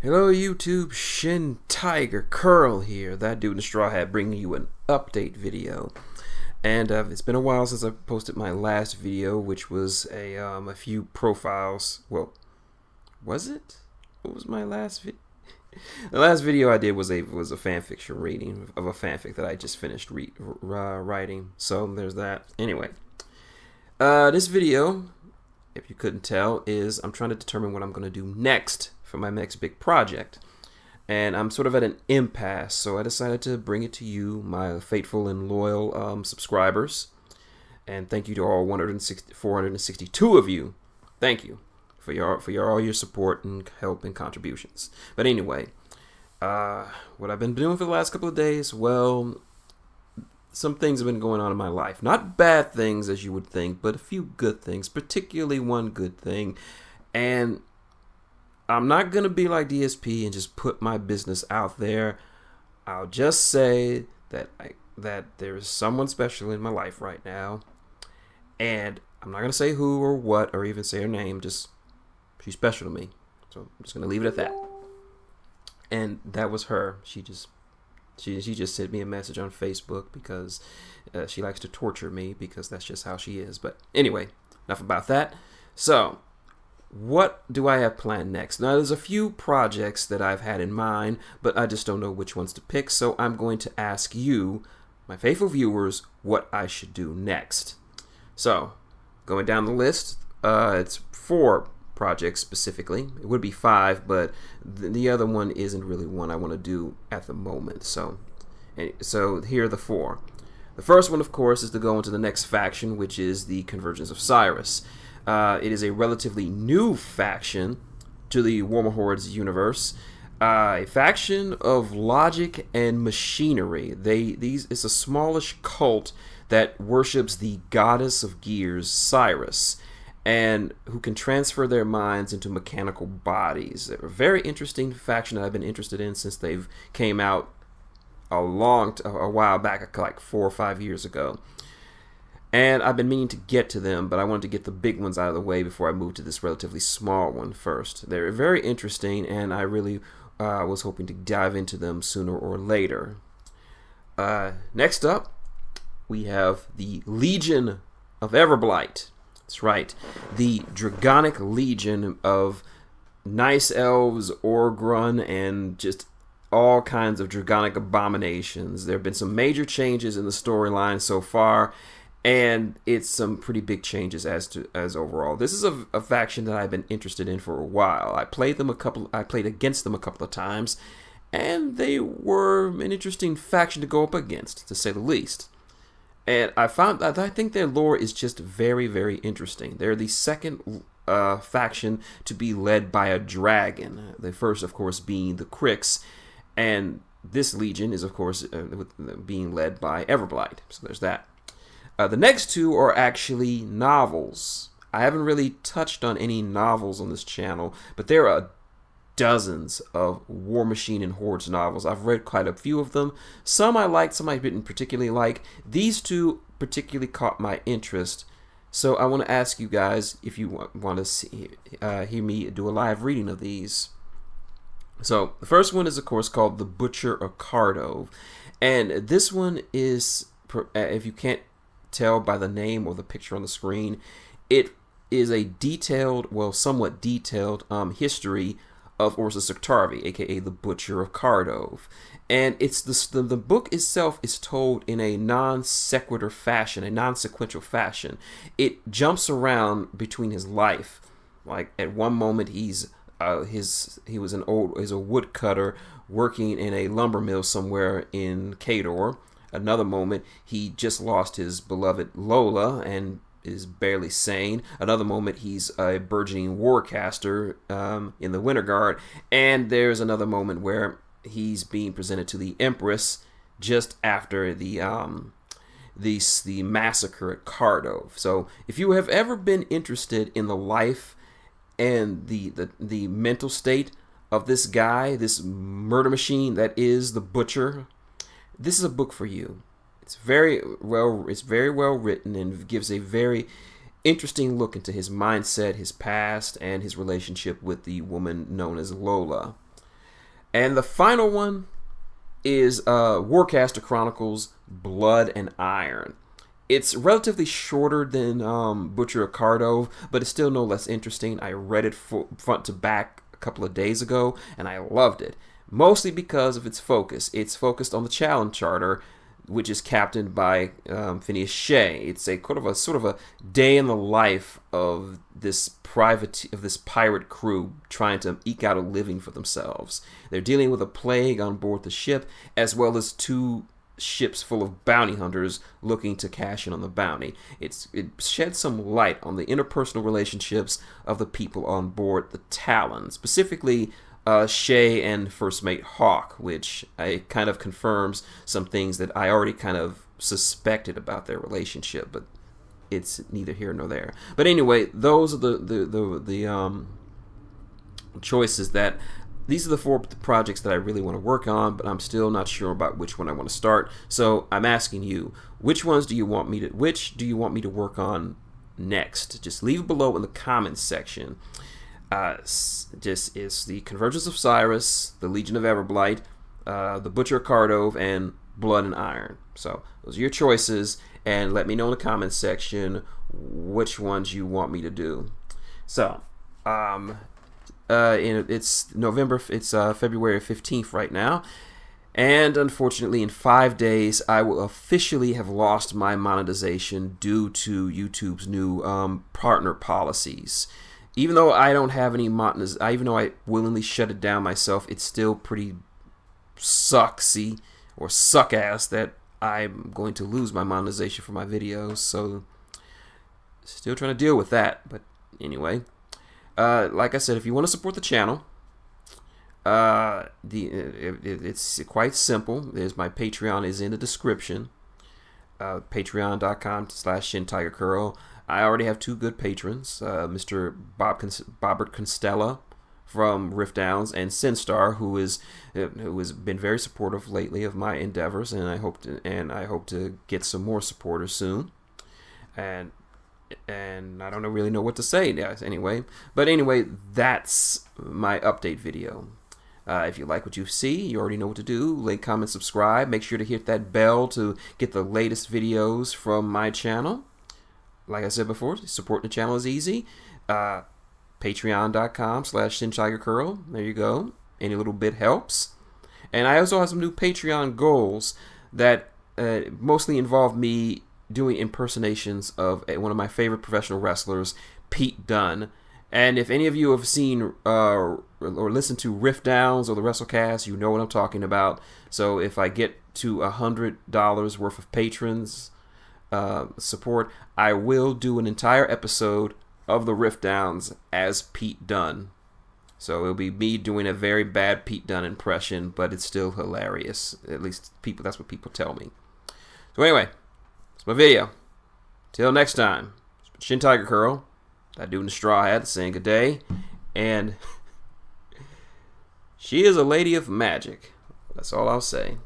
Hello YouTube, Shin Tiger Curl here, that dude in the straw hat, bringing you an update video. And it's been a while since I posted my last video, which was a few profiles. Well, was it? What was my last video? The last video I did was a fanfiction reading of a fanfic that I just finished writing. So there's that. Anyway, this video, if you couldn't tell, is I'm trying to determine what I'm going to do next for my next big project. And I'm sort of at an impasse, so I decided to bring it to you, my faithful and loyal subscribers. And thank you to all 462 of you. Thank you for all your support and help and contributions. But anyway, what I've been doing for the last couple of days, well, some things have been going on in my life. Not bad things as you would think, but a few good things, particularly one good thing. And I'm not going to be like DSP and just put my business out there. I'll just say that there's someone special in my life right now. And I'm not going to say who or what or even say her name. Just, she's special to me. So I'm just going to leave it at that. And that was her. She just sent me a message on Facebook because she likes to torture me because that's just how she is. But anyway, enough about that. So what do I have planned next? Now, there's a few projects that I've had in mind, but I just don't know which ones to pick. So I'm going to ask you, my faithful viewers, what I should do next. So going down the list, it's 4 projects specifically. It would be 5, but the other one isn't really one I want to do at the moment. So here are the 4. The first one, of course, is to go into the next faction, which is the Convergence of Syrus. It is a relatively new faction to the Warmachine universe, a faction of logic and machinery. It's a smallish cult that worships the goddess of gears, Syrus, and who can transfer their minds into mechanical bodies. They're a very interesting faction that I've been interested in since they've came out a while back, like 4 or 5 years ago. And I've been meaning to get to them, but I wanted to get the big ones out of the way before I moved to this relatively small one first. They're very interesting, and I really was hoping to dive into them sooner or later. Next up, we have the Legion of Everblight. That's right, the Dragonic Legion of nice elves, Orgrun, and just all kinds of dragonic abominations. There have been some major changes in the storyline so far, and it's some pretty big changes as overall. This is a faction that I've been interested in for a while. I played against them a couple of times, and they were an interesting faction to go up against, to say the least. And I think their lore is just very, very interesting. They're the second faction to be led by a dragon. The first, of course, being the Crix, and this legion is, of course, being led by Everblight. So there's that. The next 2 are actually novels. I haven't really touched on any novels on this channel, but there are dozens of Warmachine and Hordes novels. I've read quite a few of them. Some I liked, some I didn't particularly like. These 2 particularly caught my interest. So I want to ask you guys if you want to hear me do a live reading of these. So the first one is, of course, called The Butcher of Cardo. And this one is, if you can't tell by the name or the picture on the screen, it is a detailed, well, somewhat detailed history of Ursus Octavi, aka the Butcher of Cardo. And it's the book itself is told in a non-sequitur fashion, a non-sequential fashion. It jumps around between his life. Like at one moment he was a woodcutter working in a lumber mill somewhere in Kador. Another moment, he just lost his beloved Lola and is barely sane. Another moment, he's a burgeoning warcaster in the Winter Guard. And there's another moment where he's being presented to the Empress just after the massacre at Cardo. So if you have ever been interested in the life and the mental state of this guy, this murder machine that is the Butcher, this is a book for you. It's very well written and gives a very interesting look into his mindset, his past, and his relationship with the woman known as Lola. And the final one is Warcaster Chronicles Blood and Iron. It's relatively shorter than Butcher of Cardo, but it's still no less interesting. I read it front to back a couple of days ago, and I loved it. Mostly because of its focus. It's focused on the Challenge Charter, which is captained by Phineas Shea. It's a sort of a day in the life of this pirate crew trying to eke out a living for themselves. They're dealing with a plague on board the ship, as well as 2 ships full of bounty hunters looking to cash in on the bounty. It sheds some light on the interpersonal relationships of the people on board the Talon, specifically Shea and First Mate Hawk, which kind of confirms some things that I already kind of suspected about their relationship, but it's neither here nor there. But anyway, those are the choices that. These are the 4 projects that I really want to work on, but I'm still not sure about which one I want to start. So I'm asking you, which do you want me to work on next? Just leave it below in the comments section. Just is the Convergence of Syrus, the Legion of Everblight, the Butcher of Cardo, and Blood and Iron. So those are your choices, and let me know in the comments section which ones you want me to do. So, it's February 15th right now, and unfortunately in 5 days I will officially have lost my monetization due to YouTube's new partner policies. Even though I don't have any even though I willingly shut it down myself, it's still pretty sucksy or suck ass that I'm going to lose my monetization for my videos. So still trying to deal with that, but anyway. Like I said, if you want to support the channel, it's quite simple. My Patreon is in the description. Patreon.com/ShinTigerCurl. I already have 2 good patrons, Mr. Bobbert Constella from Rift Downs, and Sinstar, who has been very supportive lately of my endeavors, and I hope to get some more supporters soon. And I don't really know what to say anyway. But anyway, that's my update video. If you like what you see, you already know what to do. Like, comment, subscribe. Make sure to hit that bell to get the latest videos from my channel. Like I said before, supporting the channel is easy. Patreon.com/ShinTigerCurl. There you go. Any little bit helps. And I also have some new Patreon goals that mostly involve me doing impersonations of one of my favorite professional wrestlers, Pete Dunne. And if any of you have seen or listened to Rift Downs or the WrestleCast, you know what I'm talking about. So if I get to $100 worth of patrons support, I will do an entire episode of the Rift Downs as Pete Dunne. So it'll be me doing a very bad Pete Dunne impression, but it's still hilarious. At least that's what people tell me. So anyway, that's my video. Till next time, Shin Tiger Curl, that dude in the straw hat, saying good day, and she is a lady of magic. That's all I'll say.